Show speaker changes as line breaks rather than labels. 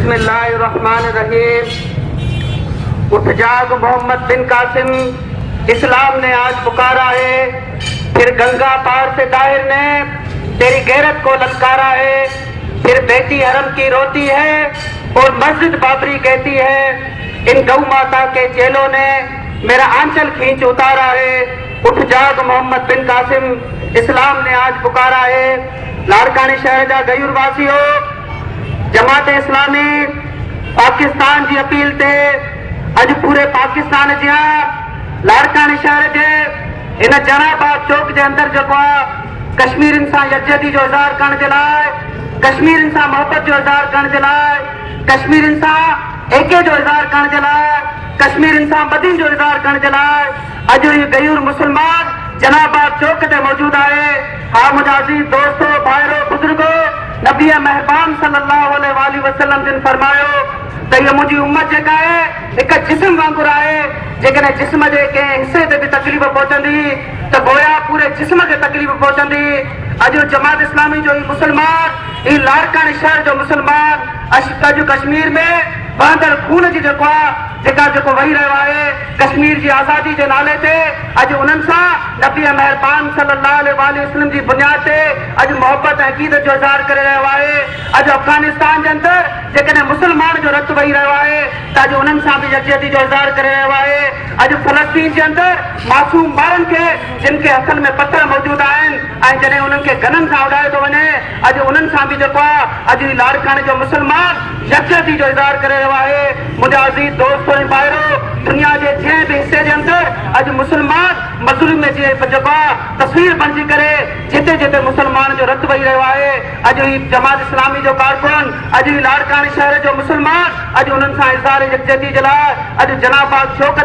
बिस्मिल्लाहिर्रहमानिर्रहीम। उठ जाग मोहम्मद बिन कासिम, इस्लाम ने आज पुकारा है। फिर गंगा पार से ताहिर ने तेरी गैरत को ललकारा है। फिर बेटी हरम की रोती है और मस्जिद बाबरी कहती है, इन गौ माता के चेलों ने मेरा आंचल खींच उतारा है। उठ जाग मोहम्मद बिन कासिम, इस्लाम ने आज पुकारा है। लाड़कानी शहर जा गयूर वासियों, जमात इस्लामी पाकिस्तान की अपील ते अज पूरे पाकिस्तान जा लाड़कानी शहर के इन जनाबाद चौक के अंदर जो कश्मीर सां यकजहती जो इज़हार करण जे लाइ, कश्मीर सां मोहब्बत जो इज़हार करण जे लाइ, कश्मीर सां एके जो इज़हार करण जे लाइ, कश्मीर सां बदीन जो इज़हार करण जे लाइ अज ये गयूर मुसलमान जनाबाद चौक ते मौजूद है। हाँ मुझा अज़ीज़ दोस्तों, भाइरों, बुजुर्गो, नबी मेहरबान सल्लल्लाहु अलैहि वसल्लम जिन फरमायो त ये मुझी उम्मत जेका है एक जिस्म वांगुर है। जेकॾहिं जिस्म जे कंहिं हिस्से ते बि तकलीफ़ पहुचंदी त गोया पूरे जिस्म खे तकलीफ़ पहुचंदी। अॼु जमात इस्लामी जो ही मुसलमान, ही लाड़कानी शहर जो मुसलमान अॼु कश्मीर में बहंदड़ खून जी जेको वही रहियो आहे, कश्मीर जी आज़ादी जे नाले ते अॼु उन्हनि सां नबी मेहरबान सल्लल्लाहु अलैहि वसल्लम जी बुनियाद ते अॼु मोहब्बत ऐं अक़ीदत जो इज़हार करे रहियो आहे। अॼु अफगानिस्तान जे अंदरि जेकॾहिं मुसलमान जो रतु वही रहियो आहे त अॼु उन्हनि सां बि यकजहती जो इज़हार करे रहियो आहे। अॼु फ़लस्तीन जे अंदरि मासूम ॿारनि खे जिन खे हथनि में पत्थर मौजूद आहिनि ऐं जॾहिं उन्हनि खे गननि सां उॾायो थो वञे, अॼु उन्हनि सां बि जेको आहे अॼु लाड़काने जो मुसलमान यकजहती जो इज़हार करे रहियो आहे। मुंहिंजा अज़ीज़ दोस्तों ऐं भाइरों, दुनिया के जंहिं बि हिस्से के अंदर अज मुसलमान मज़लूम में जेको तस्वीर बणिजी करे जिते जिते मुसलमान जो रतु वही रहियो आहे, अज ही जमात इस्लामी जो कारकुन, अज ही लाड़कानी शहर जो मुसलमान अज उन्हनि सां इज़हार यकजहती जे लाइ अज जनाबाद चौक ते